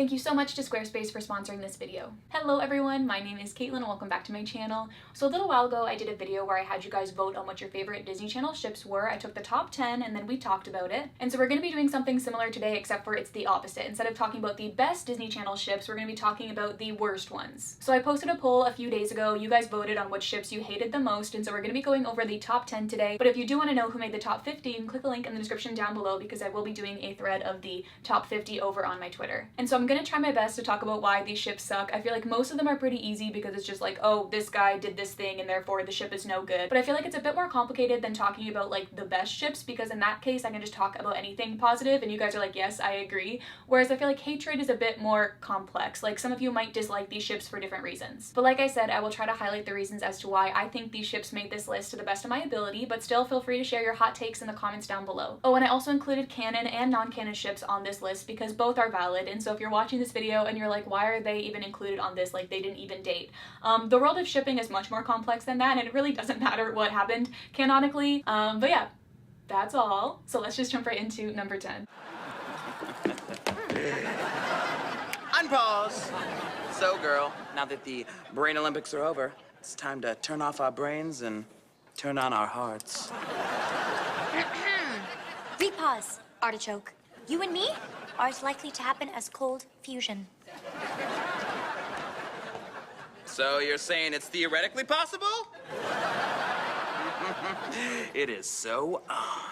Thank you so much to Squarespace for sponsoring this video. Hello everyone, my name is Caitlin and welcome back to my channel. So a little while ago I did a video where I had you guys vote on what your favorite Disney Channel ships were. I took the top 10 and then we talked about it. And so we're going to be doing something similar today, except for it's the opposite. Instead of talking about the best Disney Channel ships, we're going to be talking about the worst ones. So I posted a poll a few days ago. You guys voted on which ships you hated the most, and so we're going to be going over the top 10 today. But if you do want to know who made the top 50, you can click the link in the description down below because I will be doing a thread of the top 50 over on my Twitter. And so I'm going to try my best to talk about why these ships suck. I feel like most of them are pretty easy because it's just like, oh, this guy did this thing and therefore the ship is no good. But I feel like it's a bit more complicated than talking about like the best ships, because in that case I can just talk about anything positive and you guys are like, yes, I agree. Whereas I feel like hatred is a bit more complex. Like some of you might dislike these ships for different reasons. But like I said, I will try to highlight the reasons as to why I think these ships made this list to the best of my ability, but still feel free to share your hot takes in the comments down below. Oh, and I also included canon and non-canon ships on this list because both are valid. And so if you're watching this video and you're like, why are they even included on this? Like they didn't even date. The world of shipping is much more complex than that, and it really doesn't matter what happened canonically. But yeah, that's all. So let's just jump right into number 10. Unpause. So girl, now that the Brain Olympics are over, it's time to turn off our brains and turn on our hearts. Repause, Artichoke. You and me are as likely to happen as cold fusion. So you're saying it's theoretically possible? It is so on.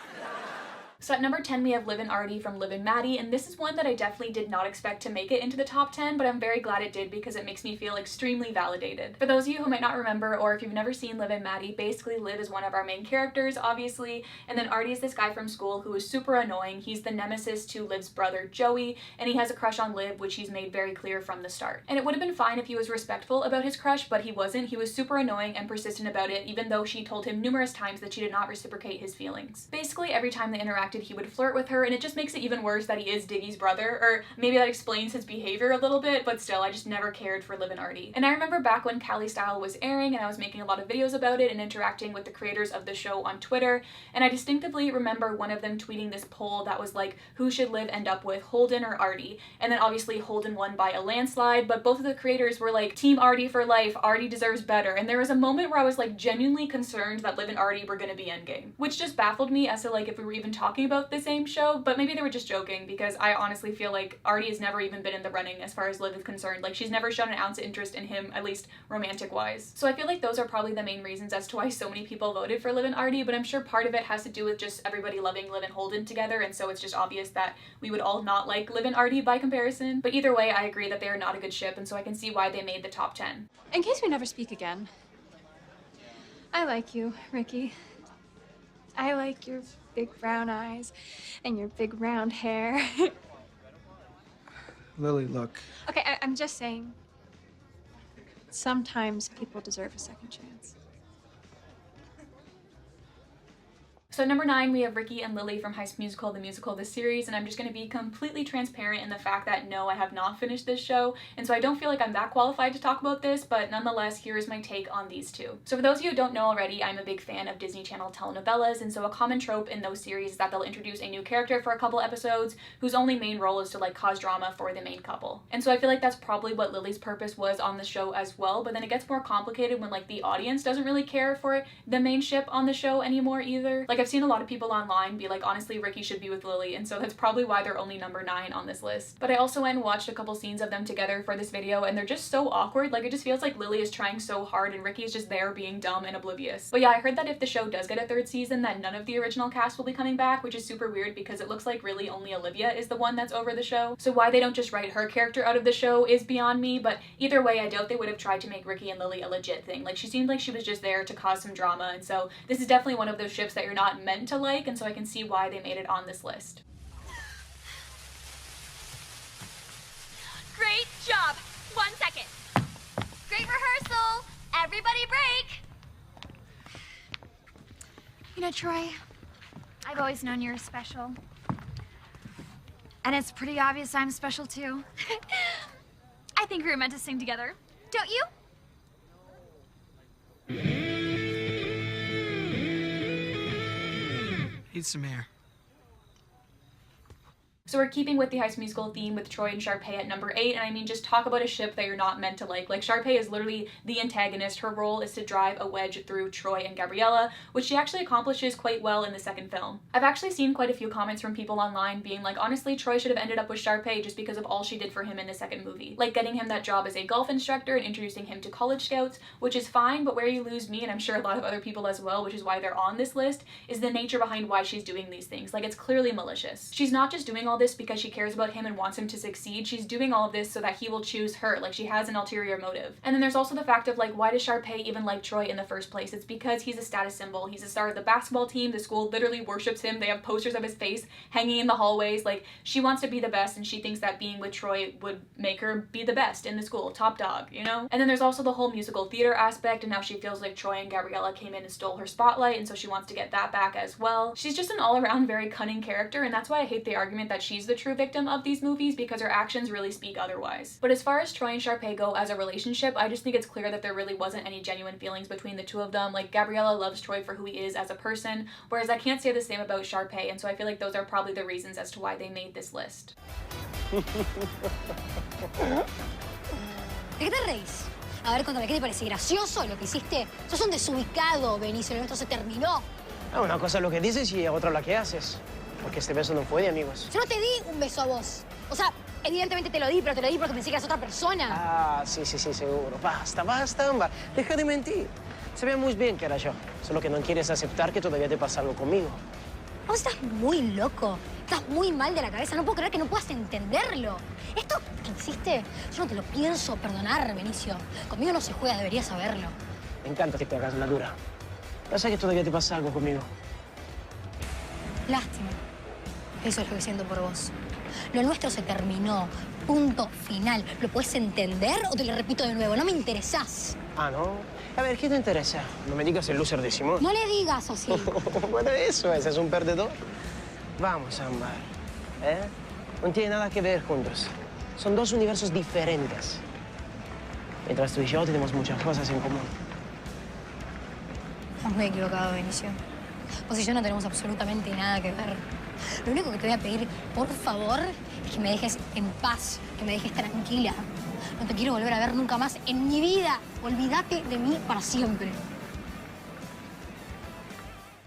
So at number 10 we have Liv and Artie from Liv and Maddie, and this is one that I definitely did not expect to make it into the top 10, but I'm very glad it did because it makes me feel extremely validated. For those of you who might not remember, or if you've never seen Liv and Maddie, basically Liv is one of our main characters, obviously, and then Artie is this guy from school who is super annoying. He's the nemesis to Liv's brother Joey, and he has a crush on Liv, which he's made very clear from the start. And it would have been fine if he was respectful about his crush, but he wasn't. He was super annoying and persistent about it, even though she told him numerous times that she did not reciprocate his feelings. Basically, every time they interacted, he would flirt with her, and it just makes it even worse that he is Diggy's brother, or maybe that explains his behavior a little bit, but still, I just never cared for Liv and Artie. And I remember back when Cali Style was airing and I was making a lot of videos about it and interacting with the creators of the show on Twitter, and I distinctively remember one of them tweeting this poll that was like, who should Liv end up with, Holden or Artie? And then obviously Holden won by a landslide, but both of the creators were like, Team Artie for life, Artie deserves better. And there was a moment where I was like genuinely concerned that Liv and Artie were gonna be endgame, which just baffled me as to like if we were even talking about the same show, but maybe they were just joking because I honestly feel like Artie has never even been in the running as far as Liv is concerned. Like she's never shown an ounce of interest in him, at least romantic wise. So I feel like those are probably the main reasons as to why so many people voted for Liv and Artie, but I'm sure part of it has to do with just everybody loving Liv and Holden together, and so it's just obvious that we would all not like Liv and Artie by comparison. But either way, I agree that they are not a good ship, and so I can see why they made the top 10. In case we never speak again, I like you, Ricky. I like your big brown eyes and your big round hair. Lily, look. Okay, I'm just saying, sometimes people deserve a second chance. So at number 9, we have Ricky and Lily from High School Musical, the musical, the series, and I'm just going to be completely transparent in the fact that no, I have not finished this show, and so I don't feel like I'm that qualified to talk about this, but nonetheless, here is my take on these two. So for those of you who don't know already, I'm a big fan of Disney Channel telenovelas, and so a common trope in those series is that they'll introduce a new character for a couple episodes whose only main role is to like cause drama for the main couple. And so I feel like that's probably what Lily's purpose was on the show as well, but then it gets more complicated when like the audience doesn't really care for the main ship on the show anymore either. Like I've seen a lot of people online be like, honestly, Ricky should be with Lily, and so that's probably why they're only number 9 on this list. But I also went and watched a couple scenes of them together for this video, and they're just so awkward. Like it just feels like Lily is trying so hard and Ricky is just there being dumb and oblivious. But yeah, I heard that if the show does get a 3rd season, that none of the original cast will be coming back, which is super weird because it looks like really only Olivia is the one that's over the show. So why they don't just write her character out of the show is beyond me, but either way, I doubt they would have tried to make Ricky and Lily a legit thing. Like she seemed like she was just there to cause some drama, and so this is definitely one of those ships that you're not meant to like, and so I can see why they made it on this list. Great job. 1 second. Great rehearsal. Everybody break. You know, Troy, I've always known you're special. And it's pretty obvious I'm special too. I think we were meant to sing together. Don't you? Need some air. So we're keeping with the High School Musical theme with Troy and Sharpay at number 8, and I mean, just talk about a ship that you're not meant to like. Like, Sharpay is literally the antagonist. Her role is to drive a wedge through Troy and Gabriella, which she actually accomplishes quite well in the second film. I've actually seen quite a few comments from people online being like, honestly, Troy should have ended up with Sharpay just because of all she did for him in the second movie. Like, getting him that job as a golf instructor and introducing him to college scouts, which is fine, but where you lose me, and I'm sure a lot of other people as well, which is why they're on this list, is the nature behind why she's doing these things. Like, it's clearly malicious. She's not just doing all this because she cares about him and wants him to succeed. She's doing all of this so that he will choose her. Like, she has an ulterior motive. And then there's also the fact of, like, why does Sharpay even like Troy in the first place? It's because he's a status symbol. He's a star of the basketball team. The school literally worships him. They have posters of his face hanging in the hallways. Like, she wants to be the best, and she thinks that being with Troy would make her be the best in the school, top dog, you know? And then there's also the whole musical theater aspect, and now she feels like Troy and Gabriella came in and stole her spotlight, and so she wants to get that back as well. She's just an all-around very cunning character, and that's why I hate the argument that she's the true victim of these movies, because her actions really speak otherwise. But as far as Troy and Sharpay go as a relationship, I just think it's clear that there really wasn't any genuine feelings between the two of them. Like, Gabriella loves Troy for who he is as a person, whereas I can't say the same about Sharpay, and so I feel like those are probably the reasons as to why they made this list. ¿De qué te reís? A ver, contame, ¿qué te parece gracioso lo que hiciste? Sos un desubicado, Benicio, lo nuestro se terminó. Ah, una cosa es lo que dices y otra lo que haces. Porque este beso no fue de amigos. Yo no te di un beso a vos. O sea, evidentemente te lo di, pero te lo di porque pensé que eras otra persona. Ah, sí, seguro. Basta, Ámbar. Deja de mentir. Se ve muy bien que era yo. Solo que no quieres aceptar que todavía te pasa algo conmigo. Vos estás muy loco. Estás muy mal de la cabeza. No puedo creer que no puedas entenderlo. Esto que hiciste, yo no te lo pienso perdonar, Benicio. Conmigo no se juega, deberías saberlo. Me encanta que te hagas la dura. Pasa que todavía te pasa algo conmigo. Lástima. Eso es lo que siento por vos. Lo nuestro se terminó. Punto final. ¿Lo puedes entender o te lo repito de nuevo? No me interesás. Ah, ¿no? A ver, ¿qué te interesa? No me digas el loser de Simón. No le digas así. Bueno, eso, ese es un perdedor. Vamos, Ámbar. No tiene nada que ver juntos. Son dos universos diferentes. Mientras tú y yo tenemos muchas cosas en común. Estás muy equivocado, Benicio. Vos y yo no tenemos absolutamente nada que ver. Lo único que te voy a pedir, por favor, es que me dejes en paz, que me dejes tranquila. No te quiero volver a ver nunca más en mi vida. Olvídate de mí para siempre.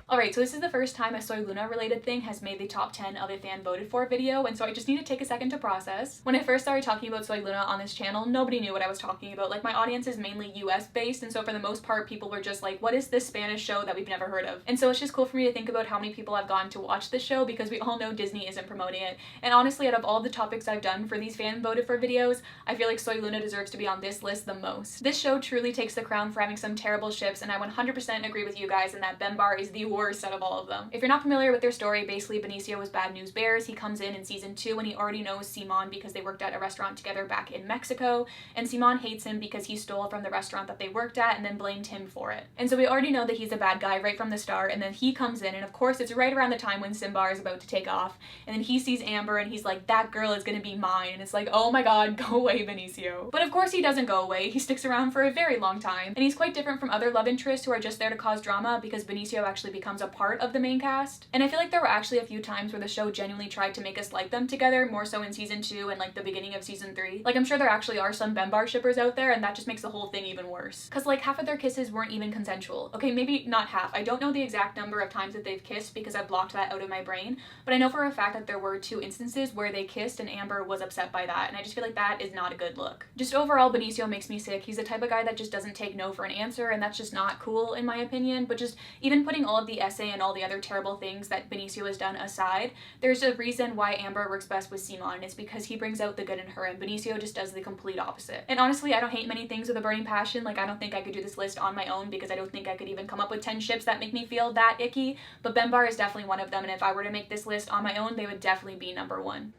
Alright, so this is the first time a Soy Luna related thing has made the top 10 of a fan voted for video, and so I just need to take a second to process. When I first started talking about Soy Luna on this channel, nobody knew what I was talking about. Like, my audience is mainly US based, and so for the most part, people were just like, what is this Spanish show that we've never heard of? And so it's just cool for me to think about how many people have gone to watch this show, because we all know Disney isn't promoting it. And honestly, out of all the topics I've done for these fan voted for videos, I feel like Soy Luna deserves to be on this list the most. This show truly takes the crown for having some terrible ships, and I 100% agree with you guys in that Bembar is the worst out of all of them. If you're not familiar with their story, basically Benicio was Bad News Bears. He comes in season 2 and he already knows Simon because they worked at a restaurant together back in Mexico, and Simon hates him because he stole from the restaurant that they worked at and then blamed him for it. And so we already know that he's a bad guy right from the start, and then he comes in, and of course it's right around the time when Simbar is about to take off, and then he sees Amber and he's like, that girl is gonna be mine, and it's like, oh my god, go away, Benicio. But of course he doesn't go away. He sticks around for a very long time, and he's quite different from other love interests who are just there to cause drama, because Benicio actually becomes a part of the main cast. And I feel like there were actually a few times where the show genuinely tried to make us like them together, more so in season 2 and like the beginning of season 3. Like, I'm sure there actually are some Bembar shippers out there, and that just makes the whole thing even worse. Cause like half of their kisses weren't even consensual. Okay, maybe not half. I don't know the exact number of times that they've kissed because I blocked that out of my brain, but I know for a fact that there were 2 instances where they kissed and Amber was upset by that, and I just feel like that is not a good look. Just overall, Benicio makes me sick. He's the type of guy that just doesn't take no for an answer, and that's just not cool in my opinion. But just even putting all of the essay and all the other terrible things that Benicio has done aside, there's a reason why Amber works best with Simon, and it's because he brings out the good in her, and Benicio just does the complete opposite. And honestly, I don't hate many things with a burning passion. Like, I don't think I could do this list on my own, because I don't think I could even come up with 10 ships that make me feel that icky, but Bembar is definitely one of them, and if I were to make this list on my own, they would definitely be number 1.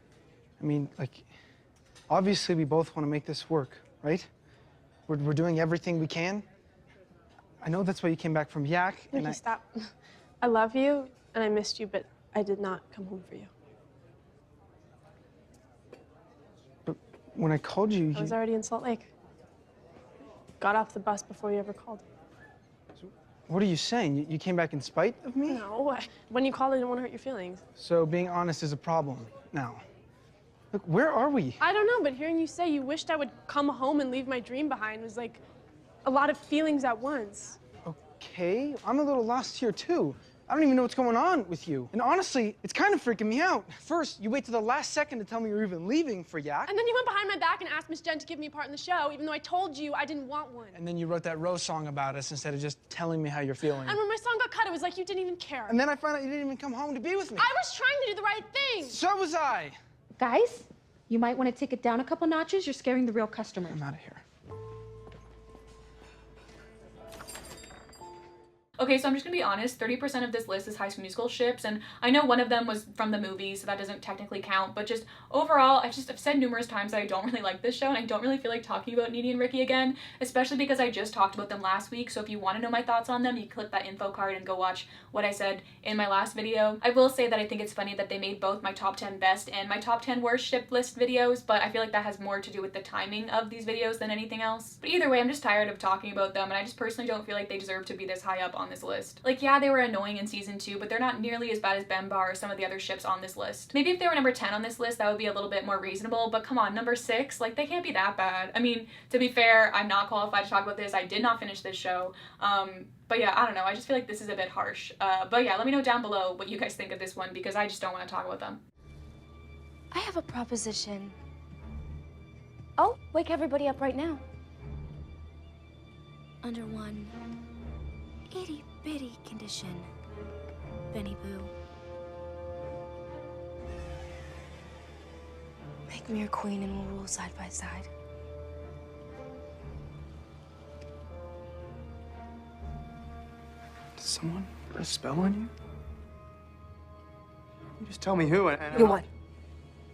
I mean, like, obviously we both want to make this work, right? We're doing everything we can. I know that's why you came back from Yak, and Ricky, stop. I love you, and I missed you, but I did not come home for you. But when I called you, I was already in Salt Lake. Got off the bus before you ever called. So what are you saying? You came back in spite of me? No. When you called, I didn't want to hurt your feelings. So being honest is a problem now. Look, where are we? I don't know, but hearing you say you wished I would come home and leave my dream behind was like a lot of feelings at once. Okay, I'm a little lost here too. I don't even know what's going on with you. And honestly, it's kind of freaking me out. First, you wait till the last second to tell me you're even leaving for Yak. And then you went behind my back and asked Miss Jen to give me a part in the show, even though I told you I didn't want one. And then you wrote that Rose song about us instead of just telling me how you're feeling. And when my song got cut, it was like you didn't even care. And then I found out you didn't even come home to be with me. I was trying to do the right thing. So was I. Guys, you might want to take it down a couple notches. You're scaring the real customers. I'm out of here. Okay, so I'm just gonna be honest, 30% of this list is High School Musical ships, and I know one of them was from the movie, so that doesn't technically count, but just overall, I've said numerous times that I don't really like this show, and I don't really feel like talking about Nini and Ricky again, especially because I just talked about them last week, so if you want to know my thoughts on them, you click that info card and go watch what I said in my last video. I will say that I think it's funny that they made both my top 10 best and my top 10 worst ship list videos, but I feel like that has more to do with the timing of these videos than anything else. But either way, I'm just tired of talking about them, and I just personally don't feel like they deserve to be this high up on this list. Like, yeah, they were annoying in season 2, but they're not nearly as bad as Bemba or some of the other ships on this list. Maybe if they were number 10 on this list, that would be a little bit more reasonable, but come on, number 6, like, they can't be that bad. I mean, to be fair, I'm not qualified to talk about this. I did not finish this show. But yeah, I don't know. I just feel like this is a bit harsh. But yeah, let me know down below what you guys think of this one, because I just don't want to talk about them. I have a proposition. Oh, wake everybody up right now. Under one itty-bitty condition, Benny Boo. Make me your queen and we'll rule side by side. Did someone put a spell on you? You just tell me who and You what?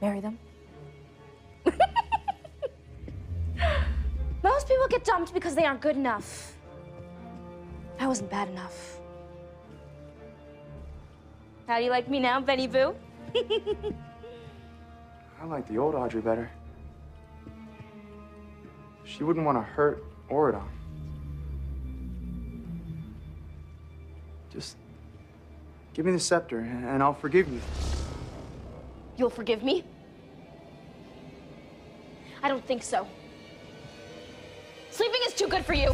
Marry them? Most people get dumped because they aren't good enough. I wasn't bad enough. How do you like me now, Benny Boo? I like the old Audrey better. She wouldn't want to hurt Auradon. Just give me the scepter and I'll forgive you. You'll forgive me? I don't think so. Sleeping is too good for you.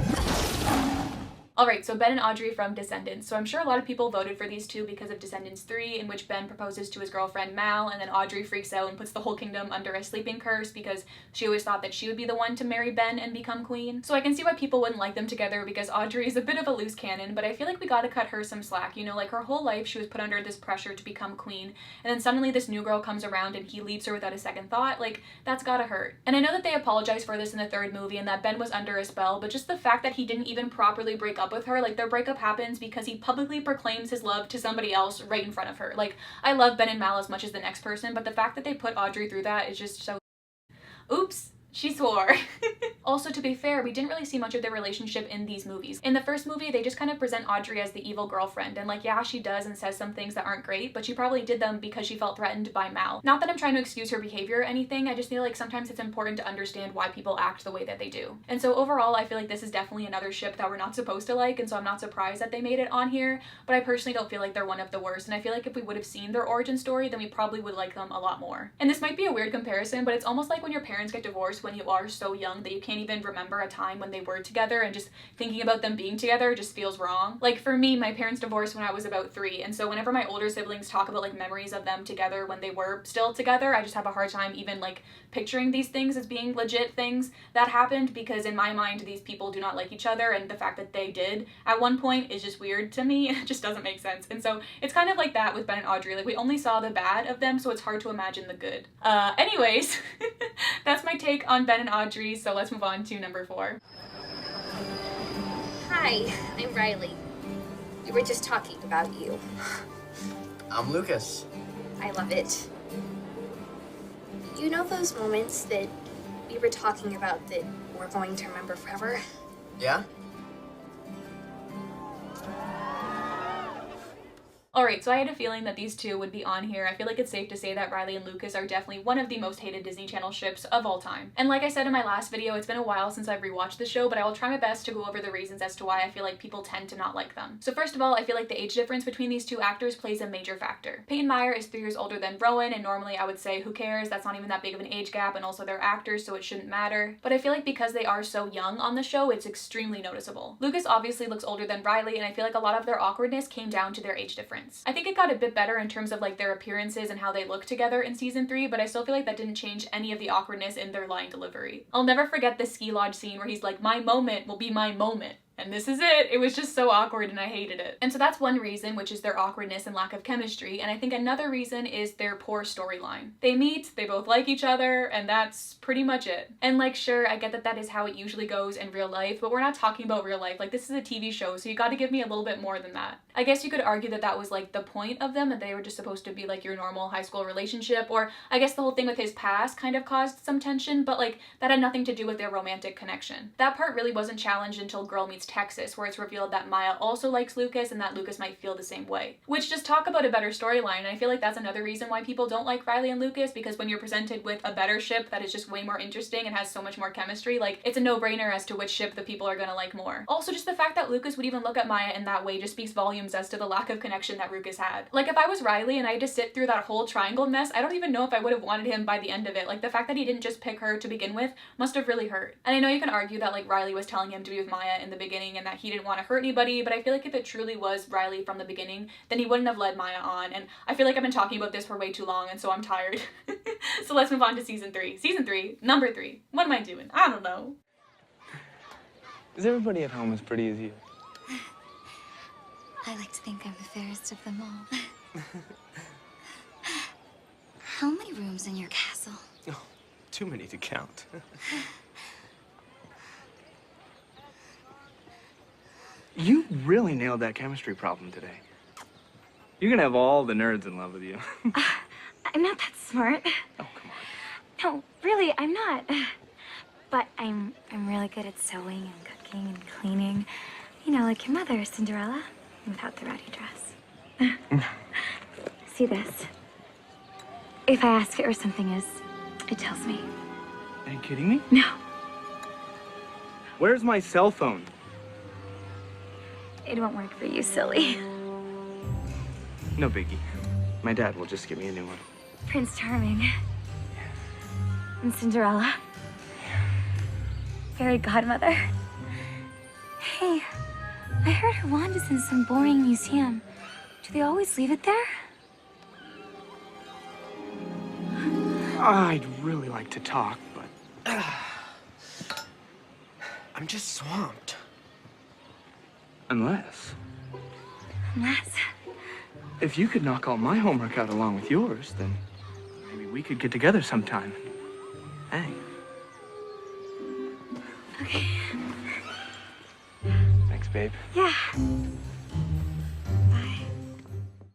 Alright, so Ben and Audrey from Descendants. So I'm sure a lot of people voted for these two because of Descendants 3, in which Ben proposes to his girlfriend Mal, and then Audrey freaks out and puts the whole kingdom under a sleeping curse because she always thought that she would be the one to marry Ben and become queen. So I can see why people wouldn't like them together, because Audrey is a bit of a loose cannon, but I feel like we gotta cut her some slack. You know, like her whole life she was put under this pressure to become queen, and then suddenly this new girl comes around and he leaves her without a second thought. Like, that's gotta hurt. And I know that they apologized for this in the 3rd movie and that Ben was under a spell, but just the fact that he didn't even properly break up with her, like their breakup happens because he publicly proclaims his love to somebody else right in front of her. Like, I love Ben and Mal as much as the next person, but the fact that they put Audrey through that is just so... Oops. She swore. Also, to be fair, we didn't really see much of their relationship in these movies. In the 1st movie, they just kind of present Audrey as the evil girlfriend, and like, yeah, she does and says some things that aren't great, but she probably did them because she felt threatened by Mal. Not that I'm trying to excuse her behavior or anything, I just feel like sometimes it's important to understand why people act the way that they do. And so overall, I feel like this is definitely another ship that we're not supposed to like, and so I'm not surprised that they made it on here, but I personally don't feel like they're one of the worst, and I feel like if we would have seen their origin story, then we probably would like them a lot more. And this might be a weird comparison, but it's almost like when your parents get divorced when you are so young that you can't even remember a time when they were together, and just thinking about them being together just feels wrong. Like, for me, my parents divorced when I was about 3, and so whenever my older siblings talk about like memories of them together when they were still together, I just have a hard time even like picturing these things as being legit things that happened, because in my mind these people do not like each other, and the fact that they did at one point is just weird to me. It just doesn't make sense. And so it's kind of like that with Ben and Audrey. Like, we only saw the bad of them, so it's hard to imagine the good. Anyways, that's my take on Ben and Audrey, so let's move on to number 4. Hi, I'm Riley. We were just talking about you. I'm Lucas. I love it. You know those moments that we were talking about that we're going to remember forever? Yeah? Alright, so I had a feeling that these two would be on here. I feel like it's safe to say that Riley and Lucas are definitely one of the most hated Disney Channel ships of all time. And like I said in my last video, it's been a while since I've rewatched the show, but I will try my best to go over the reasons as to why I feel like people tend to not like them. So first of all, I feel like the age difference between these two actors plays a major factor. Peyton Meyer is 3 years older than Rowan, and normally I would say who cares, that's not even that big of an age gap, and also they're actors so it shouldn't matter. But I feel like because they are so young on the show, it's extremely noticeable. Lucas obviously looks older than Riley, and I feel like a lot of their awkwardness came down to their age difference. I think it got a bit better in terms of like their appearances and how they look together in season 3, but I still feel like that didn't change any of the awkwardness in their line delivery. I'll never forget the ski lodge scene where he's like, "My moment will be my moment." And this is it. It was just so awkward and I hated it. And so that's one reason, which is their awkwardness and lack of chemistry. And I think another reason is their poor storyline. They meet, they both like each other, and that's pretty much it. And like, sure, I get that that is how it usually goes in real life, but we're not talking about real life. Like, this is a TV show, so you gotta give me a little bit more than that. I guess you could argue that that was like the point of them, that they were just supposed to be like your normal high school relationship, or I guess the whole thing with his past kind of caused some tension, but like that had nothing to do with their romantic connection. That part really wasn't challenged until Girl Meets Texas, where it's revealed that Maya also likes Lucas and that Lucas might feel the same way. Which, just talk about a better storyline, and I feel like that's another reason why people don't like Riley and Lucas, because when you're presented with a better ship that is just way more interesting and has so much more chemistry, like, it's a no-brainer as to which ship the people are gonna like more. Also, just the fact that Lucas would even look at Maya in that way just speaks volumes as to the lack of connection that Lucas had. Like, if I was Riley and I had to sit through that whole triangle mess, I don't even know if I would have wanted him by the end of it. Like, the fact that he didn't just pick her to begin with must have really hurt. And I know you can argue that like Riley was telling him to be with Maya in the beginning and that he didn't want to hurt anybody, but I feel like if it truly was Riley from the beginning, then he wouldn't have led Maya on. And I feel like I've been talking about this for way too long, and so I'm tired. So let's move on to season 3. Season 3, number 3. What am I doing? I don't know. Is everybody at home as pretty as you? I like to think I'm the fairest of them all. How many rooms in your castle? Oh, too many to count. You really nailed that chemistry problem today. You're gonna have all the nerds in love with you. I'm not that smart. Oh, come on. No, really, I'm not. But I'm really good at sewing and cooking and cleaning. You know, like your mother, Cinderella, without the ratty dress. See this? If I ask it where something is, it tells me. Are you kidding me? No. Where's my cell phone? It won't work for you, silly. No biggie. My dad will just give me a new one. Prince Charming. And Cinderella. Fairy godmother. Hey, I heard her wand is in some boring museum. Do they always leave it there? I'd really like to talk, but... I'm just swamped. Unless... If you could knock all my homework out along with yours, then maybe we could get together sometime. Hey. Okay. Thanks, babe. Yeah.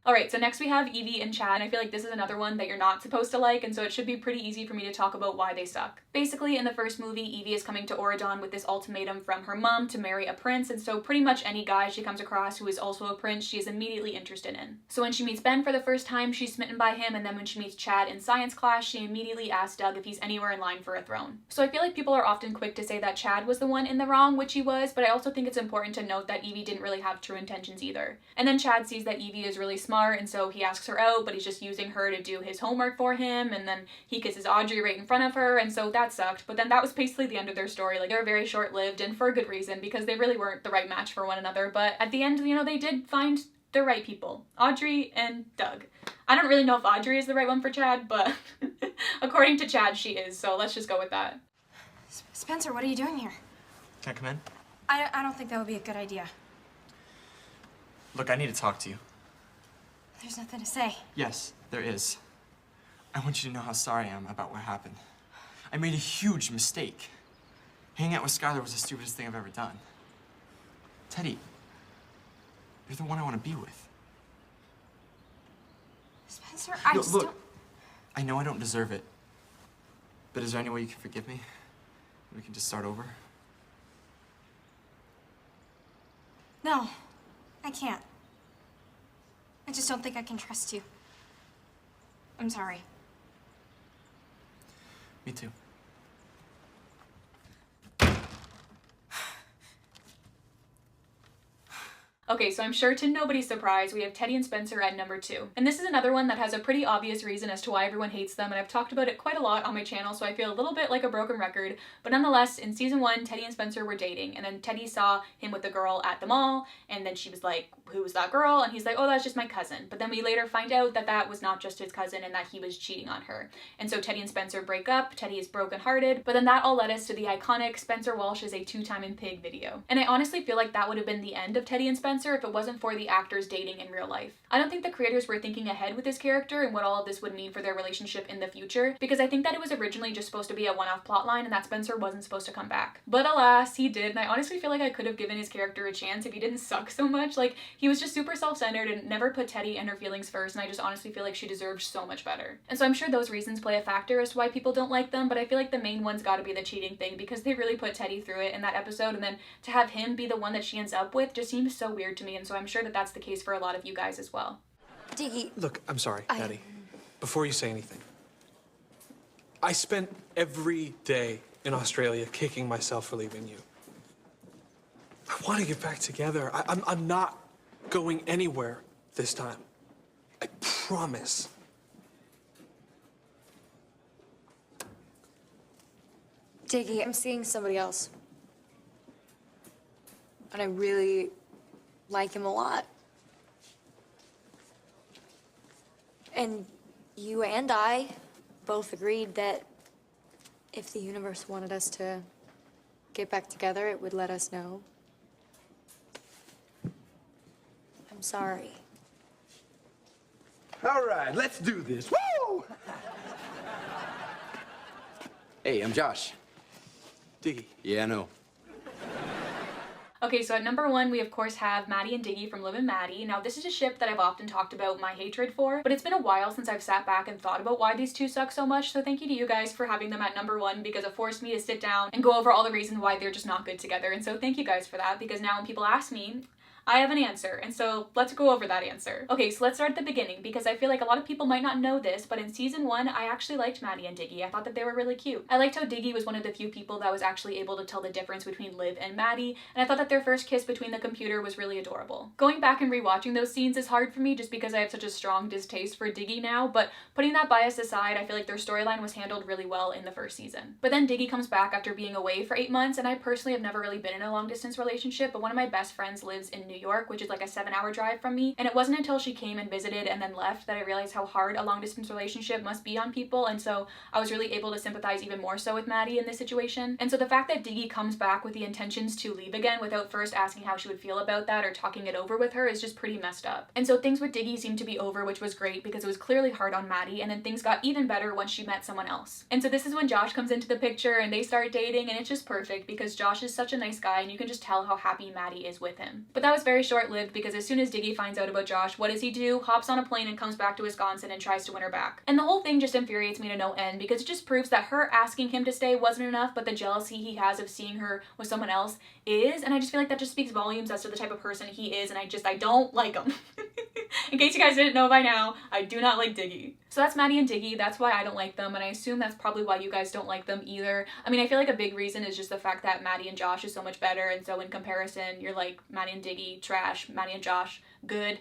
Alright, so next we have Evie and Chad, and I feel like this is another one that you're not supposed to like, and so it should be pretty easy for me to talk about why they suck. Basically, in the first movie, Evie is coming to Oregon with this ultimatum from her mom to marry a prince, and so pretty much any guy she comes across who is also a prince, she is immediately interested in. So when she meets Ben for the first time, she's smitten by him, and then when she meets Chad in science class, she immediately asks Doug if he's anywhere in line for a throne. So I feel like people are often quick to say that Chad was the one in the wrong, which he was, but I also think it's important to note that Evie didn't really have true intentions either. And then Chad sees that Evie is really smart, and so he asks her out, but he's just using her to do his homework for him, and then he kisses Audrey right in front of her, and so that sucked. But then that was basically the end of their story. Like, they were very short-lived, and for a good reason, because they really weren't the right match for one another, but at the end, you know, they did find the right people. Audrey and Doug. I don't really know if Audrey is the right one for Chad, but according to Chad, she is, so let's just go with that. Spencer, what are you doing here? Can I come in? I don't think that would be a good idea. Look, I need to talk to you. There's nothing to say. Yes, there is. I want you to know how sorry I am about what happened. I made a huge mistake. Hanging out with Skylar was the stupidest thing I've ever done. Teddy, you're the one I want to be with. Spencer, Look, I know I don't deserve it, but is there any way you can forgive me? We can just start over? No, I can't. I just don't think I can trust you. I'm sorry. Me too. Okay, so I'm sure to nobody's surprise, we have Teddy and Spencer at number 2. And this is another one that has a pretty obvious reason as to why everyone hates them, and I've talked about it quite a lot on my channel, so I feel a little bit like a broken record. But nonetheless, in season 1, Teddy and Spencer were dating, and then Teddy saw him with the girl at the mall, and then she was like, who was that girl? And he's like, oh, that's just my cousin. But then we later find out that that was not just his cousin and that he was cheating on her. And so Teddy and Spencer break up, Teddy is brokenhearted, but then that all led us to the iconic Spencer Walsh is a two-time in pig video. And I honestly feel like that would have been the end of Teddy and Spencer if it wasn't for the actors dating in real life. I don't think the creators were thinking ahead with this character and what all of this would mean for their relationship in the future, because I think that it was originally just supposed to be a one-off plotline and that Spencer wasn't supposed to come back. But alas, he did, and I honestly feel like I could have given his character a chance if he didn't suck so much. Like, he was just super self-centered and never put Teddy and her feelings first, and I just honestly feel like she deserved so much better. And so I'm sure those reasons play a factor as to why people don't like them, but I feel like the main one's gotta be the cheating thing, because they really put Teddy through it in that episode, and then to have him be the one that she ends up with just seems so weird to me, and so I'm sure that that's the case for a lot of you guys as well. Diggy. Look, I'm sorry, Maddie. Before you say anything, I spent every day in Australia kicking myself for leaving you. I want to get back together. I'm not going anywhere this time. I promise. Diggy, I'm seeing somebody else. And I really like him a lot. And you and I both agreed that if the universe wanted us to get back together, it would let us know. I'm sorry. All right, let's do this. Woo! Hey, I'm Josh. Diggy. Yeah, I know. Okay, so at number 1, we of course have Maddie and Diggy from Liv and Maddie. Now, this is a ship that I've often talked about my hatred for, but it's been a while since I've sat back and thought about why these two suck so much, so thank you to you guys for having them at number 1, because it forced me to sit down and go over all the reasons why they're just not good together, and so thank you guys for that, because now when people ask me, I have an answer, and so let's go over that answer. Okay, so let's start at the beginning, because I feel like a lot of people might not know this, but in season 1, I actually liked Maddie and Diggy. I thought that they were really cute. I liked how Diggy was one of the few people that was actually able to tell the difference between Liv and Maddie, and I thought that their first kiss between the computer was really adorable. Going back and rewatching those scenes is hard for me just because I have such a strong distaste for Diggy now, but putting that bias aside, I feel like their storyline was handled really well in the first season. But then Diggy comes back after being away for 8 months, and I personally have never really been in a long-distance relationship, but one of my best friends lives in New York, which is like a 7-hour drive from me, and it wasn't until she came and visited and then left that I realized how hard a long-distance relationship must be on people, and so I was really able to sympathize even more so with Maddie in this situation. And so the fact that Diggy comes back with the intentions to leave again without first asking how she would feel about that or talking it over with her is just pretty messed up. And so things with Diggy seemed to be over, which was great because it was clearly hard on Maddie, and then things got even better once she met someone else. And so this is when Josh comes into the picture and they start dating, and it's just perfect because Josh is such a nice guy and you can just tell how happy Maddie is with him. But that was very short-lived because as soon as Diggy finds out about Josh, what does he do? Hops on a plane and comes back to Wisconsin and tries to win her back. And the whole thing just infuriates me to no end because it just proves that her asking him to stay wasn't enough, but the jealousy he has of seeing her with someone else is, and I just feel like that just speaks volumes as to the type of person he is, and I don't like him. In case you guys didn't know by now, I do not like Diggy. So that's Maddie and Diggy. That's why I don't like them, and I assume that's probably why you guys don't like them either. I mean, I feel like a big reason is just the fact that Maddie and Josh is so much better, and so in comparison, you're like, Maddie and Diggy, trash, Maddie and Josh, good,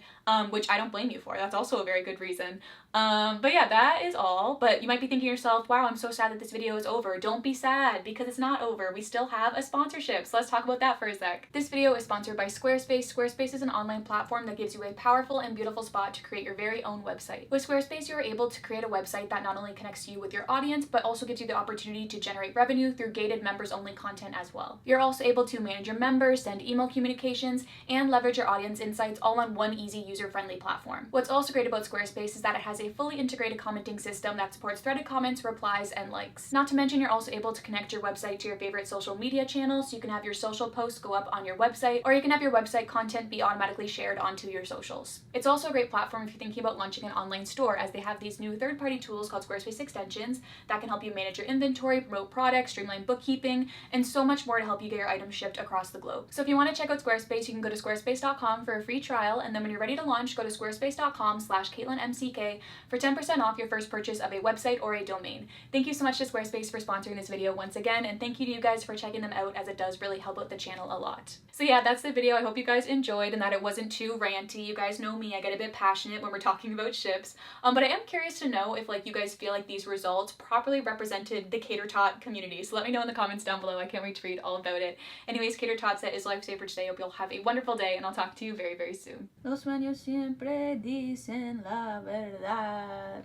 which I don't blame you for. That's also a very good reason. But yeah, that is all. But you might be thinking to yourself, wow, I'm so sad that this video is over. Don't be sad, because it's not over. We still have a sponsorship, so let's talk about that for a sec. This video is sponsored by Squarespace. Squarespace is an online platform that gives you a powerful and beautiful spot to create your very own website. With Squarespace, you're able to create a website that not only connects you with your audience, but also gives you the opportunity to generate revenue through gated members-only content as well. You're also able to manage your members, send email communications, and leverage your audience insights all on one easy, user-friendly platform. What's also great about Squarespace is that it has has a fully integrated commenting system that supports threaded comments, replies, and likes. Not to mention, you're also able to connect your website to your favorite social media channels, so you can have your social posts go up on your website, or you can have your website content be automatically shared onto your socials. It's also a great platform if you're thinking about launching an online store, as they have these new third-party tools called Squarespace extensions that can help you manage your inventory, promote products, streamline bookkeeping, and so much more to help you get your items shipped across the globe. So if you want to check out Squarespace, you can go to squarespace.com for a free trial, and then when you're ready to launch, go to squarespace.com/CaitlinMCK for 10% off your first purchase of a website or a domain. Thank you so much to Squarespace for sponsoring this video once again, and thank you to you guys for checking them out, as it does really help out the channel a lot. So yeah, that's the video. I hope you guys enjoyed and that it wasn't too ranty. You guys know me, I get a bit passionate when we're talking about ships. But I am curious to know if you guys feel like these results properly represented the Cater Tot community. So let me know in the comments down below. I can't wait to read all about it. Anyways, Cater Tots, that is Lifesaver today. Hope you'll have a wonderful day, and I'll talk to you very, very soon. Los sueños siempre dicen la verdad.